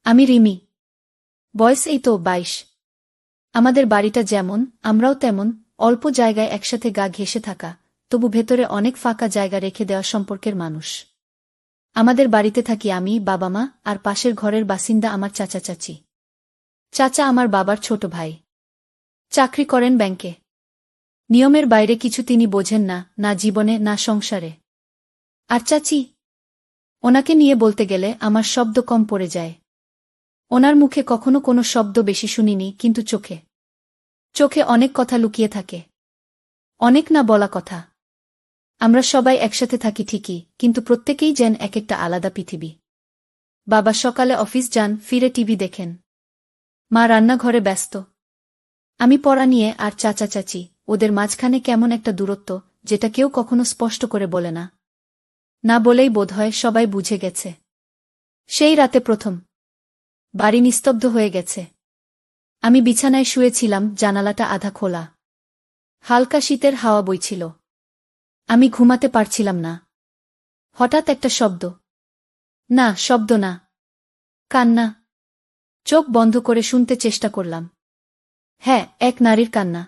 আমি রিমি। বয়স এই তো 22। আমাদের বাড়িটা যেমন, আমরাও তেমন, অল্প জায়গায় একসাথে গা ঘেঁষে থাকা, তবু ভেতরে অনেক ফাঁকা জায়গা রেখে দেওয়া সম্পর্কের মানুষ। আমাদের বাড়িতে থাকি আমি, বাবা মা, আর পাশের ঘরের বাসিন্দা আমার চাচা চাচি। চাচা আমার বাবার ছোট ভাই। চাকরি করেন ব্যাংকে। নিয়মের বাইরে কিছু তিনি বোঝেন না, না জীবনে না সংসারে। আর চাচি, ওনাকে নিয়ে বলতে গেলে আমার শব্দ কম পড়ে যায়। ওনার মুখে কখনো কোনো শব্দ বেশি শুনিনি, কিন্তু চোখে চোখে অনেক কথা লুকিয়ে থাকে। অনেক না বলা কথা। আমরা সবাই একসাথে থাকি ঠিকই, কিন্তু প্রত্যেকেই যেন এক একটা আলাদা পৃথিবী। বাবা সকালে অফিস যান, ফিরে টিভি দেখেন। মা রান্নাঘরে ব্যস্ত। আমি পড়া নিয়ে, আর চাচা চাচি, ওদের মাঝখানে কেমন একটা দূরত্ব, যেটা কেউ কখনো স্পষ্ট করে বলে না। না বলেই বোধহয় সবাই বুঝে গেছে। সেই রাতে প্রথম বাড়ি নিস্তব্ধ হয়ে গেছে। আমি বিছানায় শুয়েছিলাম, জানালাটা আধা খোলা। হালকা শীতের হাওয়া বইছিল। আমি ঘুমাতে পারছিলাম না। হঠাৎ একটা শব্দ। না, শব্দ না, কান্না। চোখ বন্ধ করে শুনতে চেষ্টা করলাম। হ্যাঁ, এক নারীর কান্না।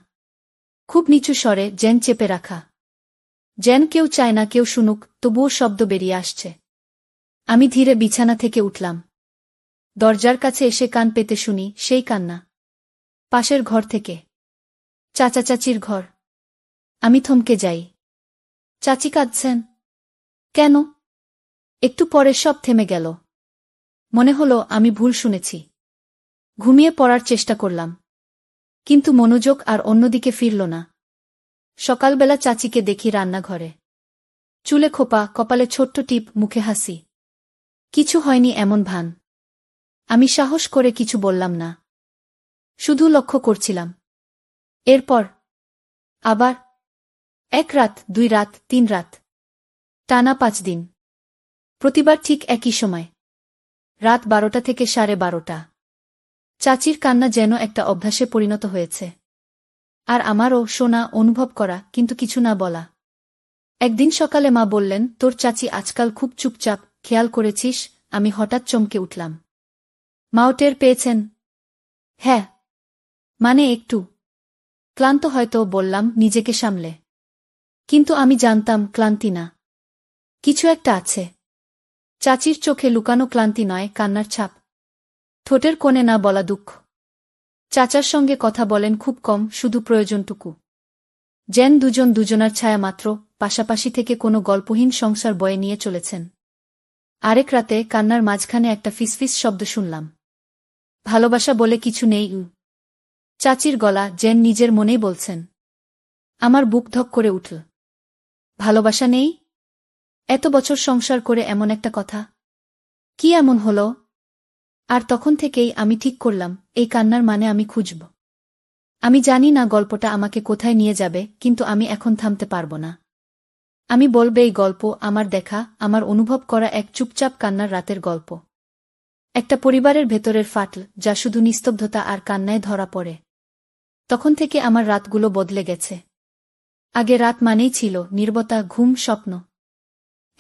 খুব নিচু স্বরে, যেন চেপে রাখা। যেন কেউ চায় না কেউ শুনুক, তবুও শব্দ বেরিয়ে আসছে। আমি ধীরে বিছানা থেকে উঠলাম। দরজার কাছে এসে কান পেতে শুনি সেই কান্না। পাশের ঘর থেকে। চাচা চাচির ঘর। আমি থমকে যাই। চাচি কাঁদছেন। কেন? একটু পরে সব থেমে গেল। মনে হলো আমি ভুল শুনেছি। ঘুমিয়ে পড়ার চেষ্টা করলাম, কিন্তু মনোযোগ আর অন্যদিকে ফিরল না। সকালবেলা চাচিকে দেখি রান্নাঘরে। চুলে খোপা, কপালে ছোট্ট টিপ, মুখে হাসি। কিছু হয়নি এমন ভান। আমি সাহস করে কিছু বললাম না। শুধু লক্ষ্য করছিলাম। এরপর আবার 1 রাত, 2 রাত, 3 রাত, টানা 5 দিন। প্রতিবার ঠিক একই সময়, রাত 12টা থেকে 12:30। চাচির কান্না যেন একটা অভ্যাসে পরিণত হয়েছে। আর আমারও শোনা, অনুভব করা, কিন্তু কিছু না বলা। একদিন সকালে মা বললেন, তোর চাচি আজকাল খুব চুপচাপ, খেয়াল করেছিস? আমি হঠাৎ চমকে উঠলাম। মাও টের পেয়েছেন? হ্যাঁ। মানে একটু ক্লান্ত হয়তো, বললাম নিজেকে সামলে। কিন্তু আমি জানতাম ক্লান্তি না, কিছু একটা আছে। চাচির চোখে লুকানো ক্লান্তি নয়, কান্নার ছাপ। ঠোঁটের কোণে না বলা দুঃখ। চাচার সঙ্গে কথা বলেন খুব কম, শুধু প্রয়োজনটুকু। যেন দুজন দুজনার ছায়া মাত্র, পাশাপাশি থেকে কোনো গল্পহীন সংসার বয়ে নিয়ে চলেছেন। আরেক রাতে কান্নার মাঝখানে একটা ফিসফিস শব্দ শুনলাম। ভালোবাসা বলে কিছু নেই। চাচির গলা, যেন নিজের মনেই বলছেন। আমার বুক ধক করে উঠল। ভালোবাসা নেই? এত বছর সংসার করে এমন একটা কথা? কি এমন হলো? আর তখন থেকেই আমি ঠিক করলাম, এই কান্নার মানে আমি খুঁজব। আমি জানি না গল্পটা আমাকে কোথায় নিয়ে যাবে, কিন্তু আমি এখন থামতে পারব না। আমি বলবে এই গল্প, আমার দেখা, আমার অনুভব করা এক চুপচাপ কান্নার রাতের গল্প। একটা পরিবারের ভেতরের ফাটল, যা শুধু নিস্তব্ধতা আর কান্নায় ধরা পড়ে। তখন থেকে আমার রাতগুলো বদলে গেছে। আগে রাত মানেই ছিল নীরবতা, ঘুম, স্বপ্ন।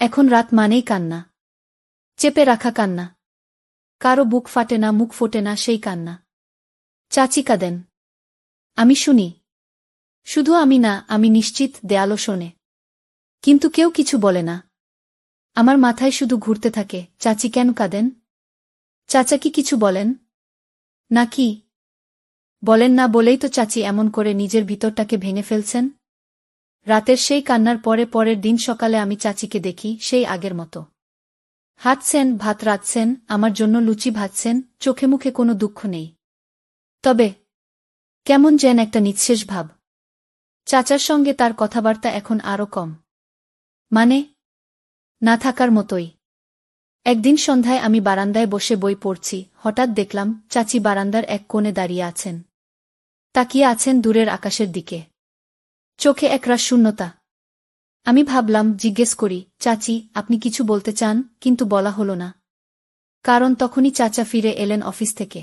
এখন রাত মানেই কান্না। চেপে রাখা কান্না। কারো বুক ফাটে না, মুখ ফোটে না, সেই কান্না। চাচি কাঁদেন। আমি শুনি। শুধু আমি না, আমি নিশ্চিত দেয়ালও শোনে। কিন্তু কেউ কিছু বলে না। আমার মাথায় শুধু ঘুরতে থাকে, চাচি কেন কাঁদেন? চাচা কি কিছু বলেন? নাকি বলেন না বলেই তো চাচি এমন করে নিজের ভিতরটাকে ভেঙে ফেলছেন? রাতের সেই কান্নার পরে পরের দিন সকালে আমি চাচিকে দেখি সেই আগের মতো। হাঁটছেন, ভাত রাঁধছেন, আমার জন্য লুচি ভাজছেন, চোখে মুখে কোনো দুঃখ নেই। তবে কেমন যেন একটা নিঃশেষ ভাব। চাচার সঙ্গে তার কথাবার্তা এখন আরও কম। মানে না থাকার মতোই। একদিন সন্ধ্যায় আমি বারান্দায় বসে বই পড়ছি, হঠাৎ দেখলাম চাচি বারান্দার এক কোণে দাঁড়িয়ে আছেন। তাকিয়ে আছেন দূরের আকাশের দিকে। চোখে একরাশ শূন্যতা। আমি ভাবলাম জিজ্ঞেস করি, চাচি আপনি কিছু বলতে চান? কিন্তু বলা হলো না। কারণ তখনই চাচা ফিরে এলেন অফিস থেকে।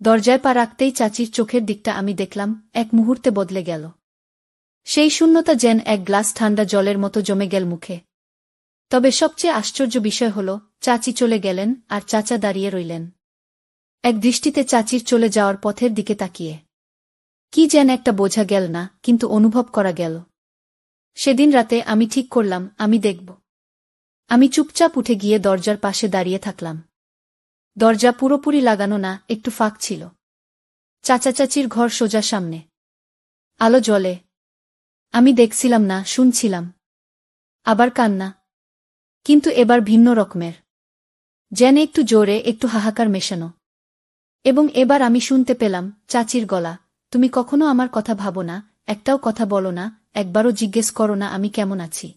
দরজায় পা রাখতেই চাচির চোখের দিকটা আমি দেখলাম, এক মুহূর্তে বদলে গেল। সেই শূন্যতা যেন এক গ্লাস ঠান্ডা জলের মতো জমে গেল মুখে। তবে সবচেয়ে আশ্চর্য বিষয় হল, চাচি চলে গেলেন আর চাচা দাঁড়িয়ে রইলেন। এক দৃষ্টিতে চাচির চলে যাওয়ার পথের দিকে তাকিয়ে কি যেন একটা বোঝা গেল না, কিন্তু অনুভব করা গেল। সেদিন রাতে আমি ঠিক করলাম আমি দেখব। আমি চুপচাপ উঠে গিয়ে দরজার পাশে দাঁড়িয়ে থাকলাম। দরজা পুরোপুরি লাগানো না, একটু ফাঁক ছিল। চাচা চাচির ঘর সোজা সামনে। আলো জ্বলে। আমি দেখছিলাম না, শুনছিলাম। আবার কান্না, কিন্তু এবার ভিন্ন রকমের। যেন একটু জোরে, একটু হাহাকার মেশানো। এবং এবার আমি শুনতে পেলাম চাচির গলা, তুমি কখনো আমার কথা ভাবো না, একটাও কথা বলো না, একবারও জিজ্ঞেস করো না আমি কেমন আছি।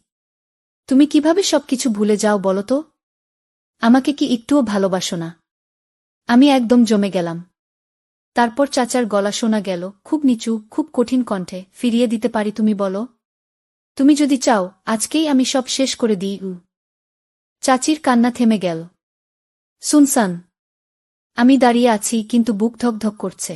তুমি কিভাবে সবকিছু ভুলে যাও বলো তো? আমাকে কি একটুও ভালোবাসো না? আমি একদম জমে গেলাম। তারপর চাচার গলা শোনা গেল, খুব নিচু, খুব কঠিন কণ্ঠে, ফিরিয়ে দিতে পারি তুমি বলো? তুমি যদি চাও আজকেই আমি সব শেষ করে দিই। চাচির কান্না থেমে গেল। সুনসান। আমি দাঁড়িয়ে আছি, কিন্তু বুক ধকধক করছে।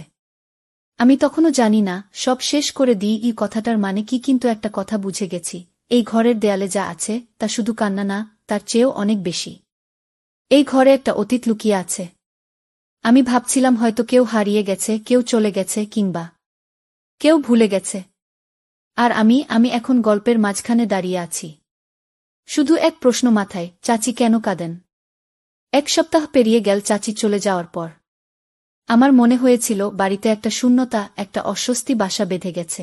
আমি তখনও জানি না সব শেষ করে দিই এই কথাটার মানে কি, কিন্তু একটা কথা বুঝে গেছি, এই ঘরের দেয়ালে যা আছে তা শুধু কান্না না, তার চেয়েও অনেক বেশি। এই ঘরে একটা অতীত লুকিয়ে আছে। আমি ভাবছিলাম হয়তো কেউ হারিয়ে গেছে, কেউ চলে গেছে, কিংবা কেউ ভুলে গেছে। আর আমি এখন গল্পের মাঝখানে দাঁড়িয়ে আছি। শুধু এক প্রশ্ন মাথায়, চাচি কেন কাঁদেন? এক সপ্তাহ পেরিয়ে গেল চাচি চলে যাওয়ার পর। আমার মনে হয়েছিল বাড়িতে একটা শূন্যতা, একটা অস্বস্তি বাসা বেঁধে গেছে।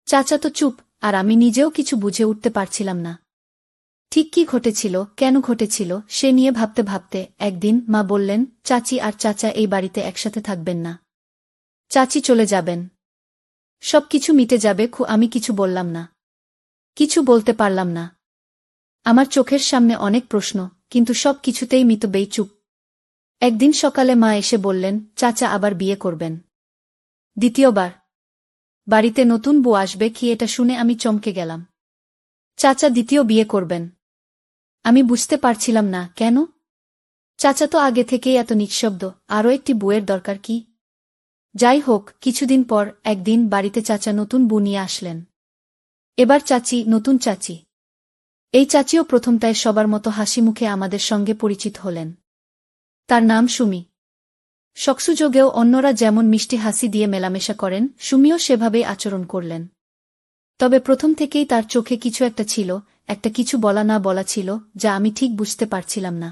চাচা তো চুপ, আর আমি নিজেও কিছু বুঝে উঠতে পারছিলাম না। ঠিক কি ঘটেছিল, কেন ঘটেছিল, সে নিয়ে ভাবতে ভাবতে একদিন মা বললেন, চাচি আর চাচা এই বাড়িতে একসাথে থাকবেন না। চাচি চলে যাবেন। সবকিছু মিটে যাবে। আমি কিছু বললাম না, কিছু বলতে পারলাম না। আমার চোখের সামনে অনেক প্রশ্ন, কিন্তু সব কিছুতেই মিতবেই চুপ। একদিন সকালে মা এসে বললেন, চাচা আবার বিয়ে করবেন। দ্বিতীয়বার। বাড়িতে নতুন বউ আসবে কি, এটা শুনে আমি চমকে গেলাম। চাচা দ্বিতীয় বিয়ে করবেন? আমি বুঝতে পারছিলাম না কেন। চাচা তো আগে থেকেই এত নিঃশব্দ, আরও একটি বউয়ের দরকার কি? যাই হোক, কিছুদিন পর একদিন বাড়িতে চাচা নতুন বউ নিয়ে আসলেন। এবার চাচি, নতুন চাচি। এই চাচিও প্রথমটায় সবার মতো হাসি মুখে আমাদের সঙ্গে পরিচিত হলেন। তার নাম সুমি। শখসুযোগেও অন্যরা যেমন মিষ্টি হাসি দিয়ে মেলামেশা করেন, সুমিও সেভাবেই আচরণ করলেন। তবে প্রথম থেকেই তার চোখে কিছু একটা ছিল, একটা কিছু বলা না বলা ছিল, যা আমি ঠিক বুঝতে পারছিলাম না।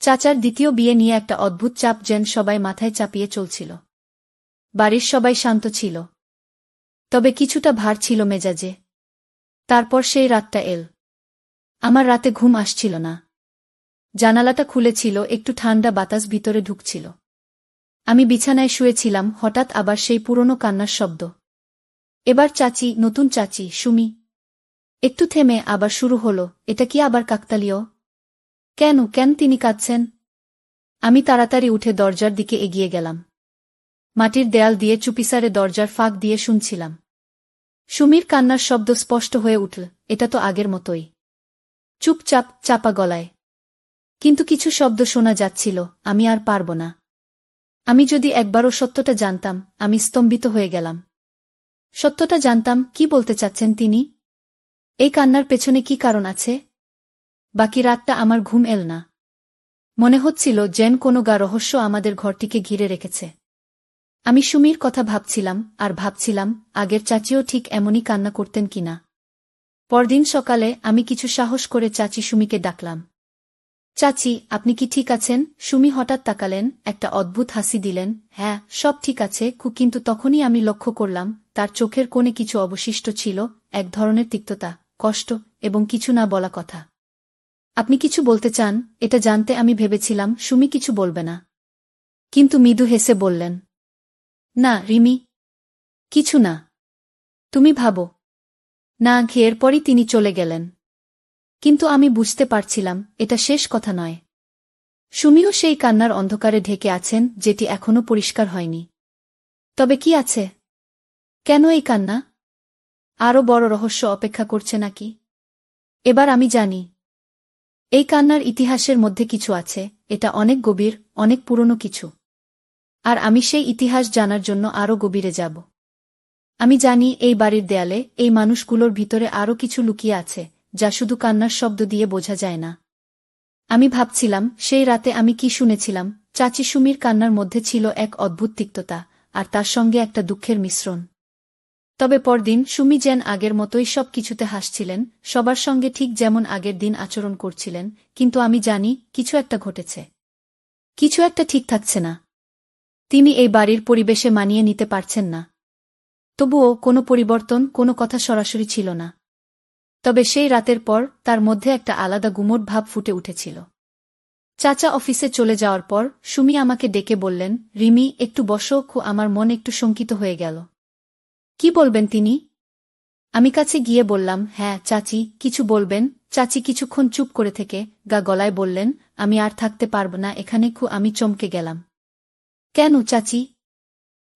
চাচার দ্বিতীয় বিয়ে নিয়ে একটা অদ্ভুত চাপ যেন সবাই মাথায় চাপিয়ে চলছিল। বাড়ির সবাই শান্ত ছিল, তবে কিছুটা ভার ছিল মেজাজে। তারপর সেই রাতটা এল। আমার রাতে ঘুম আসছিল না। জানালাটা খুলেছিল, একটু ঠান্ডা বাতাস ভিতরে ঢুকছিল। আমি বিছানায় শুয়েছিলাম, হঠাৎ আবার সেই পুরনো কান্নার শব্দ। এবার চাচি, নতুন চাচি, সুমি। একটু থেমে আবার শুরু হলো, এটা কি আবার কাকতালীয়? কেন কেন তিনি কাঁদছেন? আমি তাড়াতাড়ি উঠে দরজার দিকে এগিয়ে গেলাম। মাটির দেয়াল দিয়ে চুপিসারে দরজার ফাঁক দিয়ে শুনছিলাম। সুমির কান্নার শব্দ স্পষ্ট হয়ে উঠল, এটা তো আগের মতোই। চুপচাপ, চাপা গলায়। কিন্তু কিছু শব্দ শোনা যাচ্ছিল, আমি আর পারব না। আমি যদি একবারও সত্যটা জানতাম। আমি স্তম্ভিত হয়ে গেলাম। সত্যটা জানতাম, কি বলতে চাচ্ছেন তিনি? এই কান্নার পেছনে কি কারণ আছে? বাকি রাতটা আমার ঘুম এল না। মনে হচ্ছিল যেন কোনো গা রহস্য আমাদের ঘরটিকে ঘিরে রেখেছে। আমি সুমির কথা ভাবছিলাম, আর ভাবছিলাম আগের চাচিও ঠিক এমনই কান্না করতেন কিনা। পরদিন সকালে আমি কিছু সাহস করে চাচি সুমিকে ডাকলাম। চাচি, আপনি কি ঠিক আছেন? সুমি হঠাৎ তাকালেন, একটা অদ্ভুত হাসি দিলেন। হ্যাঁ, সব ঠিক আছে। কিন্তু তখনই আমি লক্ষ্য করলাম তার চোখের কোণে কিছু অবশিষ্ট ছিল, এক ধরনের তিক্ততা, কষ্ট, এবং কিছু না বলা কথা। আপনি কিছু বলতে চান? এটা জানতে আমি ভেবেছিলাম সুমি কিছু বলবে না, কিন্তু মৃদু হেসে বললেন, না রিমি, কিছু না। তুমি ভাবো না। এরপরই তিনি চলে গেলেন। কিন্তু আমি বুঝতে পারছিলাম এটা শেষ কথা নয়। সুমিও সেই কান্নার অন্ধকারে ঢেকে আছেন, যেটি এখনো পরিষ্কার হয়নি। তবে কি আছে? কেন এই কান্না? আরও বড় রহস্য অপেক্ষা করছে নাকি? এবার আমি জানি। এই কান্নার ইতিহাসের মধ্যে কিছু আছে, এটা অনেক গভীর, অনেক পুরনো কিছু। আর আমি সেই ইতিহাস জানার জন্য আরও গভীরে যাব। আমি জানি এই বাড়ির দেয়ালে, এই মানুষগুলোর ভিতরে আরও কিছু লুকিয়ে আছে, যা শুধু কান্নার শব্দ দিয়ে বোঝা যায় না। আমি ভাবছিলাম সেই রাতে আমি কি শুনেছিলাম, চাচি সুমির কান্নার মধ্যে ছিল এক অদ্ভুত তিক্ততা, আর তার সঙ্গে একটা দুঃখের মিশ্রণ। তবে পরদিন সুমি যেন আগের মতোই সব কিছুতে হাসছিলেন, সবার সঙ্গে ঠিক যেমন আগের দিন আচরণ করছিলেন, কিন্তু আমি জানি কিছু একটা ঘটেছে। কিছু একটা ঠিক থাকছে না। তিনি এই বাড়ির পরিবেশে মানিয়ে নিতে পারছেন না। তবুও কোনো পরিবর্তন, কোনো কথা সরাসরি ছিল না। তবে সেই রাতের পর তার মধ্যে একটা আলাদা গুমোট ভাব ফুটে উঠেছিল। চাচা অফিসে চলে যাওয়ার পর সুমি আমাকে ডেকে বললেন, রিমি, একটু বসো। আমার মন একটু শঙ্কিত হয়ে গেল। কি বলবেন তিনি? আমি কাছে গিয়ে বললাম, হ্যাঁ চাচি, কিছু বলবেন? চাচি কিছুক্ষণ চুপ করে থেকে গলায় বললেন, আমি আর থাকতে পারব না এখানে। আমি চমকে গেলাম। কেন চাচি?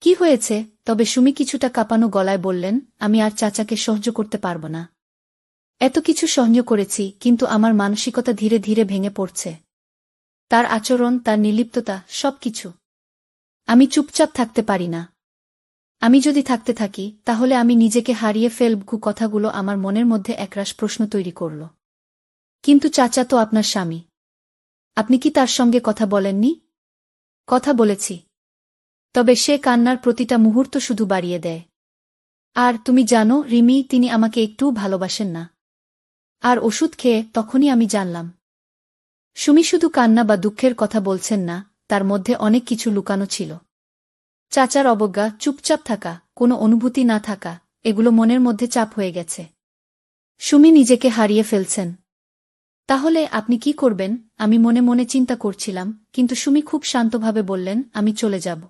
কি হয়েছে? তবে সুমি কিছুটা কাঁপানো গলায় বললেন, আমি আর চাচাকে সহ্য করতে পারব না। এত কিছু সহ্য করেছি, কিন্তু আমার মানসিকতা ধীরে ধীরে ভেঙে পড়ছে। তার আচরণ, তার নির্লিপ্ততা, সবকিছু। আমি চুপচাপ থাকতে পারি না। আমি যদি থাকতে থাকি, তাহলে আমি নিজেকে হারিয়ে ফেলব। কথাগুলো আমার মনের মধ্যে একরাশ প্রশ্ন তৈরি করল। কিন্তু চাচা তো আপনার স্বামী। আপনি কি তার সঙ্গে কথা বলেননি? কথা বলেছি। তবে সে কান্নার প্রতিটা মুহূর্ত শুধু বাড়িয়ে দেয়। আর তুমি জানো রিমি, তিনি আমাকে একটুও ভালোবাসেন না। আর ওষুধ খেয়ে তখনই আমি জানলাম। সুমি শুধু কান্না বা দুঃখের কথা বলছেন না, তার মধ্যে অনেক কিছু লুকানো ছিল। চাচার অবজ্ঞা, চুপচাপ থাকা, কোনো অনুভূতি না থাকা, এগুলো মনের মধ্যে চাপ হয়ে গেছে। সুমি নিজেকে হারিয়ে ফেলছেন। তাহলে আপনি কি করবেন? আমি মনে মনে চিন্তা করছিলাম, কিন্তু সুমি খুব শান্তভাবে বললেন, আমি চলে যাব।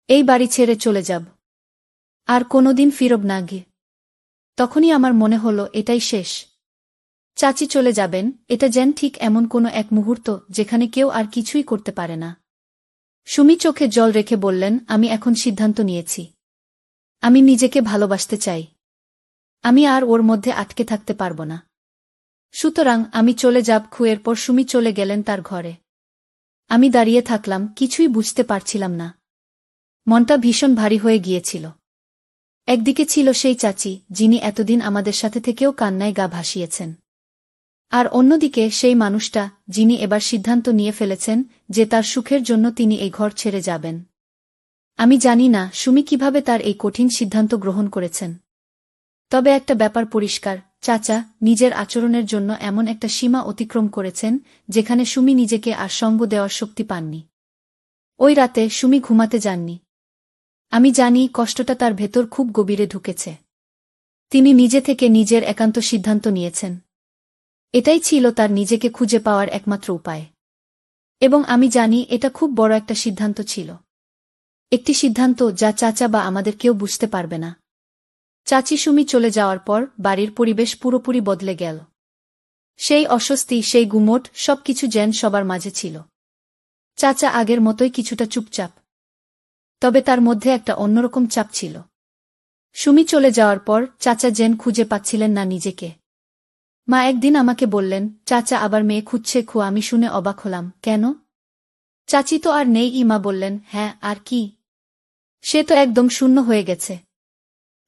এই বাড়ি ছেড়ে চলে যাব। আর কোনোদিন ফিরব না গিয়ে। তখনই আমার মনে হলো এটাই শেষ। চাচি চলে যাবেন, এটা যেন ঠিক এমন কোনো এক মুহূর্ত যেখানে কেউ আর কিছুই করতে পারে না। সুমি চোখে জল রেখে বললেন, আমি এখন সিদ্ধান্ত নিয়েছি। আমি নিজেকে ভালোবাসতে চাই। আমি আর ওর মধ্যে আটকে থাকতে পারব না। সুতরাং আমি চলে যাব। এরপর সুমি চলে গেলেন তার ঘরে। আমি দাঁড়িয়ে থাকলাম, কিছুই বুঝতে পারছিলাম না। মনটা ভীষণ ভারী হয়ে গিয়েছিল। একদিকে ছিল সেই চাচি, যিনি এতদিন আমাদের সাথে থেকেও কান্নায় গা ভাসিয়েছেন। আর অন্যদিকে সেই মানুষটা, যিনি এবার সিদ্ধান্ত নিয়ে ফেলেছেন যে তার সুখের জন্য তিনি এই ঘর ছেড়ে যাবেন। আমি জানি না সুমি কিভাবে তার এই কঠিন সিদ্ধান্ত গ্রহণ করেছেন। তবে একটা ব্যাপার পরিষ্কার, চাচা নিজের আচরণের জন্য এমন একটা সীমা অতিক্রম করেছেন, যেখানে সুমি নিজেকে আর সঙ্গ দেওয়ার শক্তি পাননি। ওই রাতে সুমি ঘুমাতে যাননি। আমি জানি কষ্টটা তার ভেতর খুব গভীরে ঢুকেছে। তিনি নিজে থেকে নিজের একান্ত সিদ্ধান্ত নিয়েছেন। এটাই ছিল তার নিজেকে খুঁজে পাওয়ার একমাত্র উপায়। এবং আমি জানি এটা খুব বড় একটা সিদ্ধান্ত ছিল। একটি সিদ্ধান্ত যা চাচা বা আমাদের কেউ বুঝতে পারবে না। চাচি সুমি চলে যাওয়ার পর বাড়ির পরিবেশ পুরোপুরি বদলে গেল। সেই অস্বস্তি, সেই গুমোট, সবকিছু যেন সবার মাঝে ছিল। চাচা আগের মতোই কিছুটা চুপচাপ। তবে তার মধ্যে একটা অন্যরকম চাপ ছিল। সুমি চলে যাওয়ার পর চাচা যেন খুঁজে পাচ্ছিলেন না নিজেকে। মা একদিন আমাকে বললেন, চাচা আবার মেয়ে খুঁজছে। আমি শুনে অবাক হলাম। কেন? চাচি তো আর নেই। মা বললেন, হ্যাঁ, আর কি? সে তো একদম শূন্য হয়ে গেছে।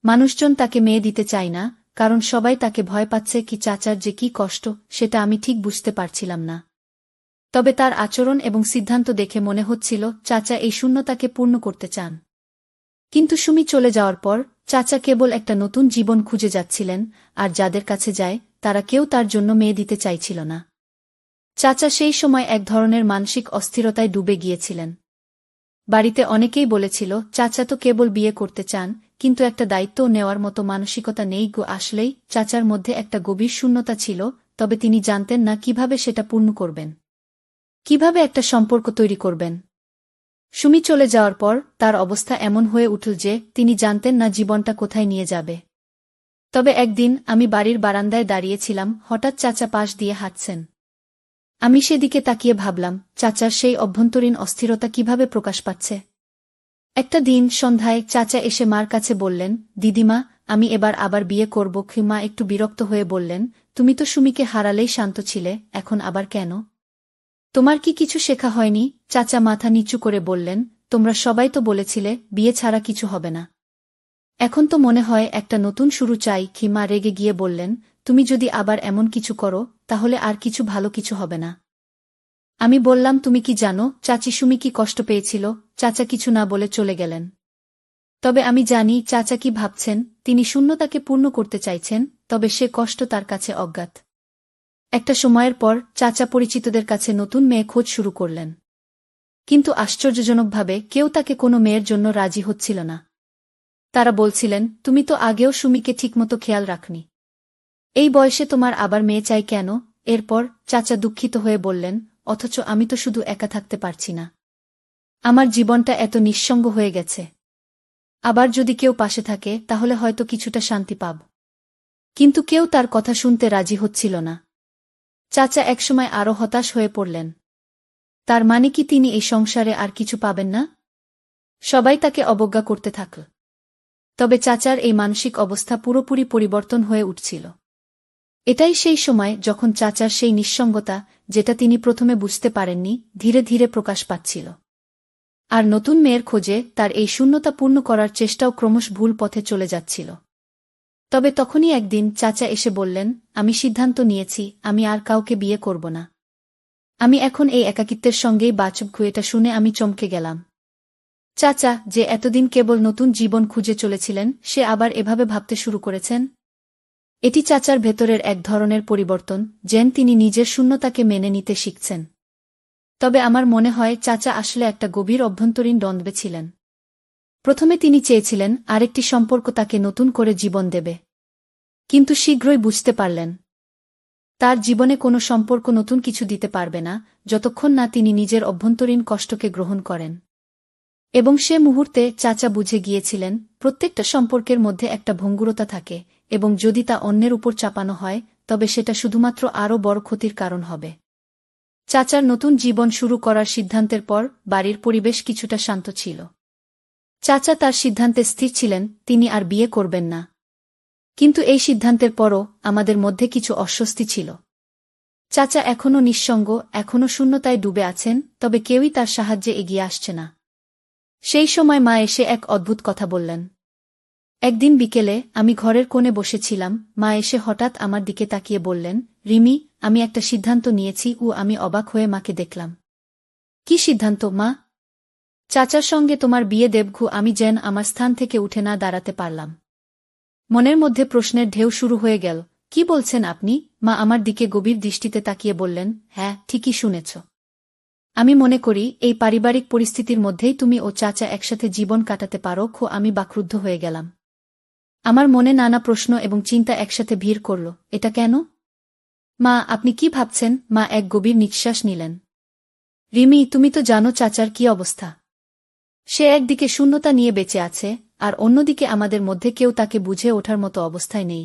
মানুষজন তাকে মেয়ে দিতে চায় না, কারণ সবাই তাকে ভয় পাচ্ছে। চাচার যে কি কষ্ট, সেটা আমি ঠিক বুঝতে পারছিলাম না। তবে তার আচরণ এবং সিদ্ধান্ত দেখে মনে হচ্ছিল চাচা এই শূন্যতাকে পূর্ণ করতে চান। কিন্তু সুমি চলে যাওয়ার পর চাচা কেবল একটা নতুন জীবন খুঁজে যাচ্ছিলেন, আর যাদের কাছে যায় তারা কেউ তার জন্য মেয়ে দিতে চাইছিল না। চাচা সেই সময় এক ধরনের মানসিক অস্থিরতায় ডুবে গিয়েছিলেন। বাড়িতে অনেকেই বলেছিল, চাচা তো কেবল বিয়ে করতে চান, কিন্তু একটা দায়িত্ব নেওয়ার মতো মানসিকতা নেই। আসলেই চাচার মধ্যে একটা গভীর শূন্যতা ছিল, তবে তিনি জানতেন না কিভাবে সেটা পূর্ণ করবেন। কিভাবে একটা সম্পর্ক তৈরি করবেন। সুমি চলে যাওয়ার পর তার অবস্থা এমন হয়ে উঠল যে তিনি জানতেন না জীবনটা কোথায় নিয়ে যাবে। তবে একদিন আমি বাড়ির বারান্দায় দাঁড়িয়েছিলাম, হঠাৎ চাচা পাশ দিয়ে হাঁটছেন। আমি সেদিকে তাকিয়ে ভাবলাম, চাচার সেই অভ্যন্তরীণ অস্থিরতা কিভাবে প্রকাশ পাচ্ছে। একটা দিন সন্ধ্যায় চাচা এসে মার কাছে বললেন, দিদিমা, আমি এবার আবার বিয়ে করব। মা একটু বিরক্ত হয়ে বললেন, তুমি তো সুমিকে হারালেই শান্ত ছিলে, এখন আবার কেন? তোমার কি কিছু শেখা হয়নি? চাচা মাথা নিচু করে বললেন, তোমরা সবাই তো বলেছিলে বিয়ে ছাড়া কিছু হবে না। এখন তো মনে হয় একটা নতুন শুরু চাই। মা রেগে গিয়ে বললেন, তুমি যদি আবার এমন কিছু করো, তাহলে আর কিছু ভালো কিছু হবে না। আমি বললাম, তুমি কি জানো চাচি সুমি কি কষ্ট পেয়েছিল? চাচা কিছু না বলে চলে গেলেন। তবে আমি জানি চাচা কি ভাবছেন। তিনি শূন্যতাকে পূর্ণ করতে চাইছেন, তবে সে কষ্ট তার কাছে অজ্ঞাত। একটা সময়ের পর চাচা পরিচিতদের কাছে নতুন মেয়ে খোঁজ শুরু করলেন। কিন্তু আশ্চর্যজনকভাবে কেউ তাকে কোনো মেয়ের জন্য রাজি হচ্ছিল না। তারা বলছিলেন, তুমি তো আগেও সুমিকে ঠিকমতো খেয়াল রাখনি, এই বয়সে তোমার আবার মেয়ে চাই কেন? এরপর চাচা দুঃখিত হয়ে বললেন, অথচ আমি তো শুধু একা থাকতে পারছি না। আমার জীবনটা এত নিঃসঙ্গ হয়ে গেছে। আবার যদি কেউ পাশে থাকে তাহলে হয়তো কিছুটা শান্তি পাব। কিন্তু কেউ তার কথা শুনতে রাজি হচ্ছিল না। চাচা একসময় আরও হতাশ হয়ে পড়লেন। তার মানে কি তিনি এই সংসারে আর কিছু পাবেন না? সবাই তাকে অবজ্ঞা করতে থাকল। তবে চাচার এই মানসিক অবস্থা পুরোপুরি পরিবর্তন হয়ে উঠছিল। এটাই সেই সময় যখন চাচার সেই নিঃসঙ্গতা, যেটা তিনি প্রথমে বুঝতে পারেননি, ধীরে ধীরে প্রকাশ পাচ্ছিল। আর নতুন মেয়ের খোঁজে তার এই শূন্যতা পূর্ণ করার চেষ্টাও ক্রমশ ভুল পথে চলে যাচ্ছিল। তবে তখনই একদিন চাচা এসে বললেন, আমি সিদ্ধান্ত নিয়েছি, আমি আর কাউকে বিয়ে করব না। আমি এখন এই একাকিত্বের সঙ্গেই বাঁচব। এটা শুনে আমি চমকে গেলাম। চাচা, যে এতদিন কেবল নতুন জীবন খুঁজে চলেছিলেন, সে আবার এভাবে ভাবতে শুরু করেছেন। এটি চাচার ভেতরের এক ধরনের পরিবর্তন, যেন তিনি নিজের শূন্যতাকে মেনে নিতে শিখছেন। তবে আমার মনে হয় চাচা আসলে একটা গভীর অভ্যন্তরীণ দ্বন্দ্বে ছিলেন। প্রথমে তিনি চেয়েছিলেন আরেকটি সম্পর্ক তাকে নতুন করে জীবন দেবে। কিন্তু শীঘ্রই বুঝতে পারলেন, তার জীবনে কোনো সম্পর্ক নতুন কিছু দিতে পারবে না, যতক্ষণ না তিনি নিজের অভ্যন্তরীণ কষ্টকে গ্রহণ করেন। এবং সে মুহূর্তে চাচা বুঝে গিয়েছিলেন, প্রত্যেকটা সম্পর্কের মধ্যে একটা ভঙ্গুরতা থাকে, এবং যদি তা অন্যের উপর চাপানো হয়, তবে সেটা শুধুমাত্র আরও বড় ক্ষতির কারণ হবে। চাচার নতুন জীবন শুরু করার সিদ্ধান্তের পর বাড়ির পরিবেশ কিছুটা শান্ত ছিল। চাচা তার সিদ্ধান্তে স্থির ছিলেন, তিনি আর বিয়ে করবেন না। কিন্তু এই সিদ্ধান্তের পরও আমাদের মধ্যে কিছু অস্বস্তি ছিল। চাচা এখনও নিঃসঙ্গ, এখনও শূন্যতায় ডুবে আছেন, তবে কেউই তার সাহায্যে এগিয়ে আসছে না। সেই সময় মা এসে এক অদ্ভুত কথা বললেন। একদিন বিকেলে আমি ঘরের কোণে বসেছিলাম, মা এসে হঠাৎ আমার দিকে তাকিয়ে বললেন, রিমি, আমি একটা সিদ্ধান্ত নিয়েছি। আমি অবাক হয়ে মাকে দেখলাম। কি সিদ্ধান্ত মা? চাচার সঙ্গে তোমার বিয়ে দেবঘু। আমি যেন আমার স্থান থেকে উঠে না দাঁড়াতে পারলাম। মনের মধ্যে প্রশ্নের ঢেউ শুরু হয়ে গেল। কি বলছেন আপনি? মা আমার দিকে গভীর দৃষ্টিতে তাকিয়ে বললেন, হ্যাঁ, ঠিকই শুনেছ। আমি মনে করি এই পারিবারিক পরিস্থিতির মধ্যেই তুমি ও চাচা একসাথে জীবন কাটাতে পারো। আমি বাকরুদ্ধ হয়ে গেলাম। আমার মনে নানা প্রশ্ন এবং চিন্তা একসাথে ভিড় করল। এটা কেন? মা, আপনি কি ভাবছেন? মা এক গভীর নিঃশ্বাস নিলেন। রিমি, তুমি তো জানো চাচার কি অবস্থা। সে একদিকে শূন্যতা নিয়ে বেঁচে আছে, আর অন্যদিকে আমাদের মধ্যে কেউ তাকে বুঝে ওঠার মতো অবস্থায় নেই।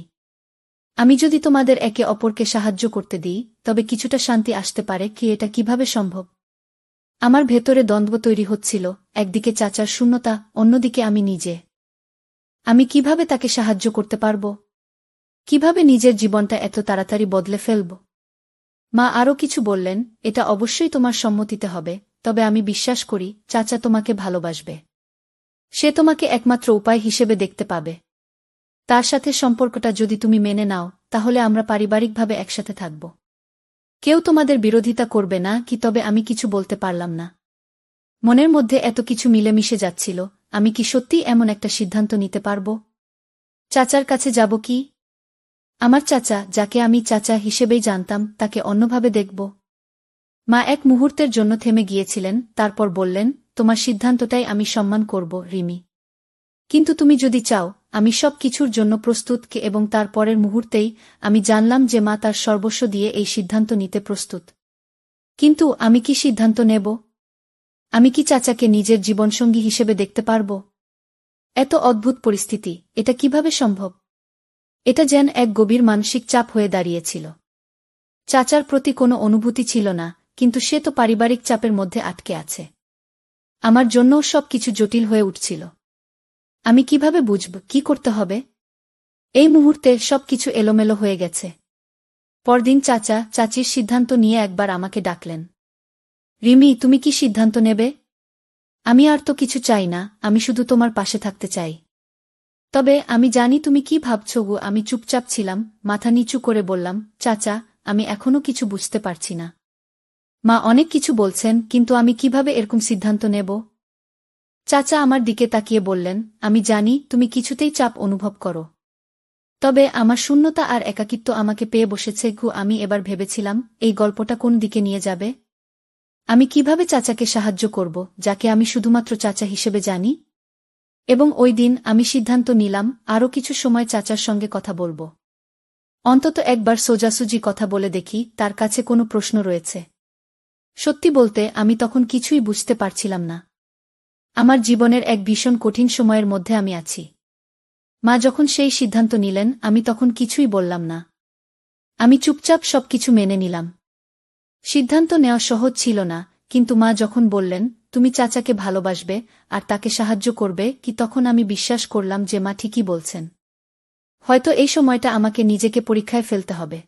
আমি যদি তোমাদের একে অপরকে সাহায্য করতে দিই, তবে কিছুটা শান্তি আসতে পারে। এটা কিভাবে সম্ভব? আমার ভেতরে দ্বন্দ্ব তৈরি হচ্ছিল, একদিকে চাচার শূন্যতা, অন্যদিকে আমি নিজে। আমি কিভাবে তাকে সাহায্য করতে পারব? কিভাবে নিজের জীবনটা এত তাড়াতাড়ি বদলে ফেলব? মা আরও কিছু বললেন, এটা অবশ্যই তোমার সম্মতিতে হবে, তবে আমি বিশ্বাস করি চাচা তোমাকে ভালোবাসবে। সে তোমাকে একমাত্র উপায় হিসেবে দেখতে পাবে। তার সাথে সম্পর্কটা যদি তুমি মেনে নাও, তাহলে আমরা পারিবারিকভাবে একসাথে থাকব। কেউ তোমাদের বিরোধিতা করবে না কি? তবে আমি কিছু বলতে পারলাম না। মনের মধ্যে এত কিছু মিলেমিশে যাচ্ছিল। আমি কি সত্যিই এমন একটা সিদ্ধান্ত নিতে পারব? চাচার কাছে যাব কি? আমার চাচা, যাকে আমি চাচা হিসেবেই জানতাম, তাকে অন্যভাবে দেখব? মা এক মুহূর্তের জন্য থেমে গিয়েছিলেন, তারপর বললেন, তোমার সিদ্ধান্তটাই আমি সম্মান করব রিমি। কিন্তু তুমি যদি চাও, আমি সব কিছুর জন্য প্রস্তুত। এবং তার পরের মুহূর্তেই আমি জানলাম যে মা তার সর্বস্ব দিয়ে এই সিদ্ধান্ত নিতে প্রস্তুত। কিন্তু আমি কি সিদ্ধান্ত নেব? আমি কি চাচাকে নিজের জীবনসঙ্গী হিসেবে দেখতে পারব? এত অদ্ভুত পরিস্থিতি, এটা কিভাবে সম্ভব? এটা যেন এক গভীর মানসিক চাপ হয়ে দাঁড়িয়েছিল। চাচার প্রতি কোনো অনুভূতি ছিল না, কিন্তু সে তো পারিবারিক চাপের মধ্যে আটকে আছে। আমার জন্যও সব কিছু জটিল হয়ে উঠছিল। আমি কিভাবে বুঝব কি করতে হবে? এই মুহূর্তে সবকিছু এলোমেলো হয়ে গেছে। পরদিন চাচা চাচির সিদ্ধান্ত নিয়ে একবার আমাকে ডাকলেন। রিমি, তুমি কি সিদ্ধান্ত নেবে? আমি আর তো কিছু চাই না, আমি শুধু তোমার পাশে থাকতে চাই। তবে আমি জানি তুমি কি ভাবছো। আমি চুপচাপ ছিলাম, মাথা নিচু করে বললাম, চাচা, আমি এখনো কিছু বুঝতে পারছি না। মা অনেক কিছু বলছেন, কিন্তু আমি কিভাবে এরকম সিদ্ধান্ত নেব? চাচা আমার দিকে তাকিয়ে বললেন, আমি জানি তুমি কিছুতেই চাপ অনুভব করো। তবে আমার শূন্যতা আর একাকিত্ব আমাকে পেয়ে বসেছে। আমি এবার ভেবেছিলাম, এই গল্পটা কোন দিকে নিয়ে যাবে? আমি কিভাবে চাচাকে সাহায্য করব, যাকে আমি শুধুমাত্র চাচা হিসেবে জানি? এবং ওই দিন আমি সিদ্ধান্ত নিলাম, আরও কিছু সময় চাচার সঙ্গে কথা বলবো। অন্তত একবার সোজাসুজি কথা বলে দেখি তার কাছে কোনো প্রশ্ন রয়েছে। সত্যি বলতে আমি তখন কিছুই বুঝতে পারছিলাম না। আমার জীবনের এক ভীষণ কঠিন সময়ের মধ্যে আমি আছি। মা যখন সেই সিদ্ধান্ত নিলেন, আমি তখন কিছুই বললাম না। আমি চুপচাপ সবকিছু মেনে নিলাম। সিদ্ধান্ত নেওয়া সহজ ছিল না, কিন্তু মা যখন বললেন, তুমি চাচাকে ভালোবাসবে আর তাকে সাহায্য করবে কি, তখন আমি বিশ্বাস করলাম যে মা ঠিকই বলছেন। হয়তো এই সময়টা আমাকে নিজেকে পরীক্ষায় ফেলতে হবে।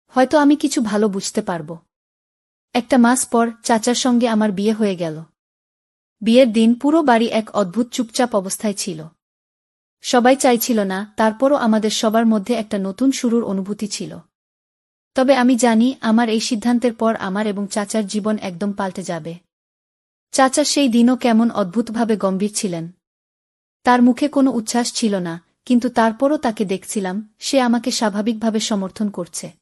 হয়তো আমি কিছু ভালো বুঝতে পারব। একটা মাস পর চাচার সঙ্গে আমার বিয়ে হয়ে গেল। বিয়ের দিন পুরো বাড়ি এক অদ্ভুত চুপচাপ অবস্থায় ছিল। সবাই চাইছিল না, তারপরও আমাদের সবার মধ্যে একটা নতুন শুরুর অনুভূতি ছিল। তবে আমি জানি, আমার এই সিদ্ধান্তের পর আমার এবং চাচার জীবন একদম পাল্টে যাবে। চাচা সেই দিনও কেমন অদ্ভুতভাবে গম্ভীর ছিলেন। তার মুখে কোনো উচ্ছ্বাস ছিল না, কিন্তু তারপরও তাকে দেখছিলাম, সে আমাকে স্বাভাবিকভাবে সমর্থন করছে।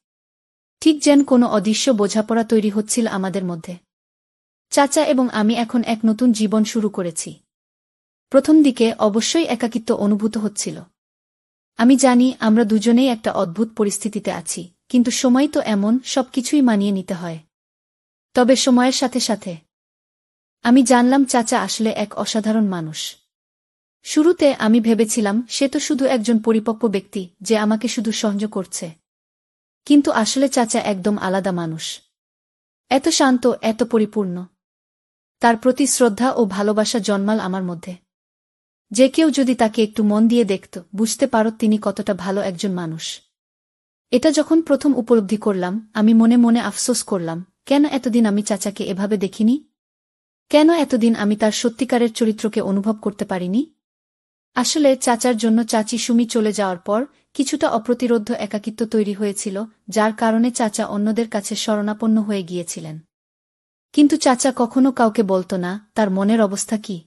ঠিক যেন কোনো অদৃশ্য বোঝাপড়া তৈরি হচ্ছিল আমাদের মধ্যে। চাচা এবং আমি এখন এক নতুন জীবন শুরু করেছি। প্রথম দিকে অবশ্যই একাকিত্ব অনুভূত হচ্ছিল। আমি জানি আমরা দুজনেই একটা অদ্ভুত পরিস্থিতিতে আছি, কিন্তু সময় তো এমন, সবকিছুই মানিয়ে নিতে হয়। তবে সময়ের সাথে সাথে আমি জানলাম চাচা আসলে এক অসাধারণ মানুষ। শুরুতে আমি ভেবেছিলাম সে তো শুধু একজন পরিপক্ব ব্যক্তি যে আমাকে শুধু সহ্য করছে। কিন্তু আসলে চাচা একদম আলাদা মানুষ। এত শান্ত, এত পরিপূর্ণ। তার প্রতি শ্রদ্ধা ও ভালোবাসা জন্মাল আমার মধ্যে। যে কেউ যদি তাকে একটু মন দিয়ে দেখত, বুঝতে পারত তিনি কতটা ভালো একজন মানুষ। এটা যখন প্রথম উপলব্ধি করলাম, আমি মনে মনে আফসোস করলাম, কেন এতদিন আমি চাচাকে এভাবে দেখিনি? কেন এতদিন আমি তার সত্যিকারের চরিত্রকে অনুভব করতে পারিনি? আসলে চাচার জন্য চাচি সুমি চলে যাওয়ার পর কিছুটা অপ্রতিরোধ্য একাকিত্ব তৈরি হয়েছিল, যার কারণে চাচা অন্যদের কাছে শরণাপন্ন হয়ে গিয়েছিলেন। কিন্তু চাচা কখনো কাউকে বলত না তার মনের অবস্থা কি।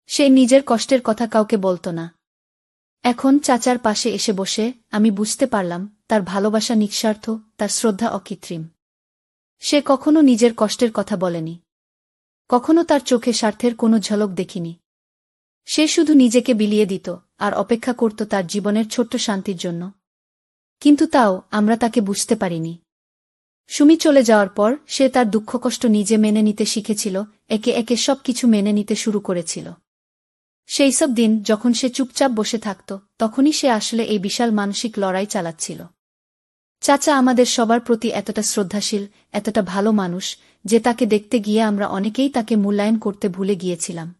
সে নিজের কষ্টের কথা কাউকে বলত না। এখন চাচার পাশে এসে বসে আমি বুঝতে পারলাম, তার ভালোবাসা নিঃস্বার্থ, তার শ্রদ্ধা অকৃত্রিম। সে কখনো নিজের কষ্টের কথা বলেনি। কখনো তার চোখে স্বার্থের কোনো ঝলক দেখিনি। সে শুধু নিজেকে বিলিয়ে দিত আর অপেক্ষা করত তার জীবনের ছোট্ট শান্তির জন্য। কিন্তু তাও আমরা তাকে বুঝতে পারিনি। সুমি চলে যাওয়ার পর সে তার দুঃখকষ্ট নিজে মেনে নিতে শিখেছিল, একে একে সবকিছু মেনে নিতে শুরু করেছিল। সেই সব দিন যখন সে চুপচাপ বসে থাকত, তখনই সে আসলে এই বিশাল মানসিক লড়াই চালাচ্ছিল। চাচা আমাদের সবার প্রতি এতটা শ্রদ্ধাশীল, এতটা ভালো মানুষ, যে তাকে দেখতে গিয়ে আমরা অনেকেই তাকে মূল্যায়ন করতে ভুলে গিয়েছিলাম।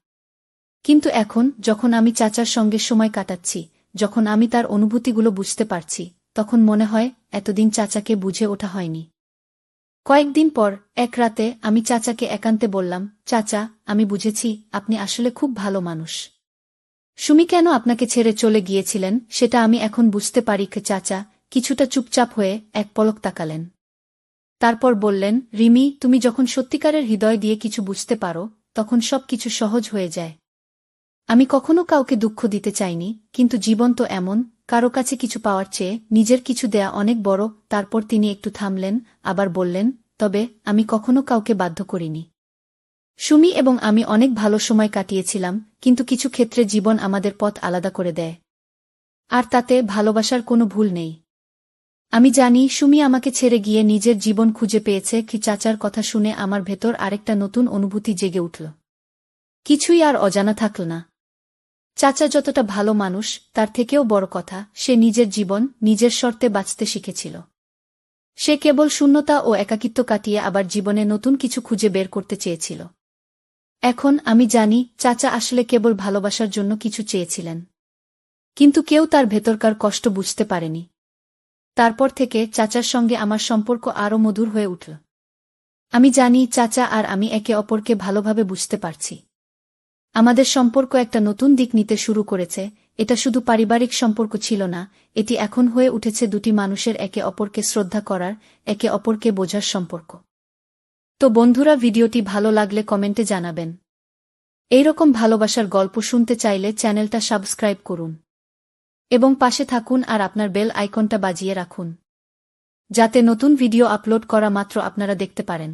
কিন্তু এখন যখন আমি চাচার সঙ্গে সময় কাটাচ্ছি, যখন আমি তার অনুভূতিগুলো বুঝতে পারছি, তখন মনে হয় এতদিন চাচাকে বুঝে ওঠা হয়নি। কয়েকদিন পর এক রাতে আমি চাচাকে একান্তে বললাম, চাচা, আমি বুঝেছি আপনি আসলে খুব ভালো মানুষ। সুমি কেন আপনাকে ছেড়ে চলে গিয়েছিলেন সেটা আমি এখন বুঝতে পারি। চাচা কিছুটা চুপচাপ হয়ে এক পলক তাকালেন। তারপর বললেন, রিমি, তুমি যখন সত্যিকারের হৃদয় দিয়ে কিছু বুঝতে পারো, তখন সবকিছু সহজ হয়ে যায়। আমি কখনো কাউকে দুঃখ দিতে চাইনি, কিন্তু জীবন তো এমন, কারো কাছে কিছু পাওয়ার চেয়ে নিজের কিছু দেয়া অনেক বড়। তারপর তিনি একটু থামলেন, আবার বললেন, তবে আমি কখনো কাউকে বাধ্য করিনি। সুমি এবং আমি অনেক ভালো সময় কাটিয়েছিলাম, কিন্তু কিছু ক্ষেত্রে জীবন আমাদের পথ আলাদা করে দেয়। আর তাতে ভালোবাসার কোনো ভুল নেই। আমি জানি সুমি আমাকে ছেড়ে গিয়ে নিজের জীবন খুঁজে পেয়েছে। কি চাচার কথা শুনে আমার ভেতর আরেকটা নতুন অনুভূতি জেগে উঠল। কিছুই আর অজানা থাকল না। চাচা যতটা ভালো মানুষ, তার থেকেও বড় কথা, সে নিজের জীবন নিজের শর্তে বাঁচতে শিখেছিল। সে কেবল শূন্যতা ও একাকিত্ব কাটিয়ে আবার জীবনে নতুন কিছু খুঁজে বের করতে চেয়েছিল। এখন আমি জানি চাচা আসলে কেবল ভালোবাসার জন্য কিছু চেয়েছিলেন। কিন্তু কেউ তার ভেতরকার কষ্ট বুঝতে পারেনি। তারপর থেকে চাচার সঙ্গে আমার সম্পর্ক আরও মধুর হয়ে উঠল। আমি জানি চাচা আর আমি একে অপরকে ভালোভাবে বুঝতে পারছি। আমাদের সম্পর্ক একটা নতুন দিক নিতে শুরু করেছে। এটা শুধু পারিবারিক সম্পর্ক ছিল না, এটি এখন হয়ে উঠেছে দুটি মানুষের একে অপরকে শ্রদ্ধা করার, একে অপরকে বোঝার সম্পর্ক। তো বন্ধুরা, ভিডিওটি ভালো লাগলে কমেন্টে জানাবেন। এইরকম ভালোবাসার গল্প শুনতে চাইলে চ্যানেলটা সাবস্ক্রাইব করুন এবং পাশে থাকুন আর আপনার বেল আইকনটা বাজিয়ে রাখুন, যাতে নতুন ভিডিও আপলোড করা মাত্র আপনারা দেখতে পারেন।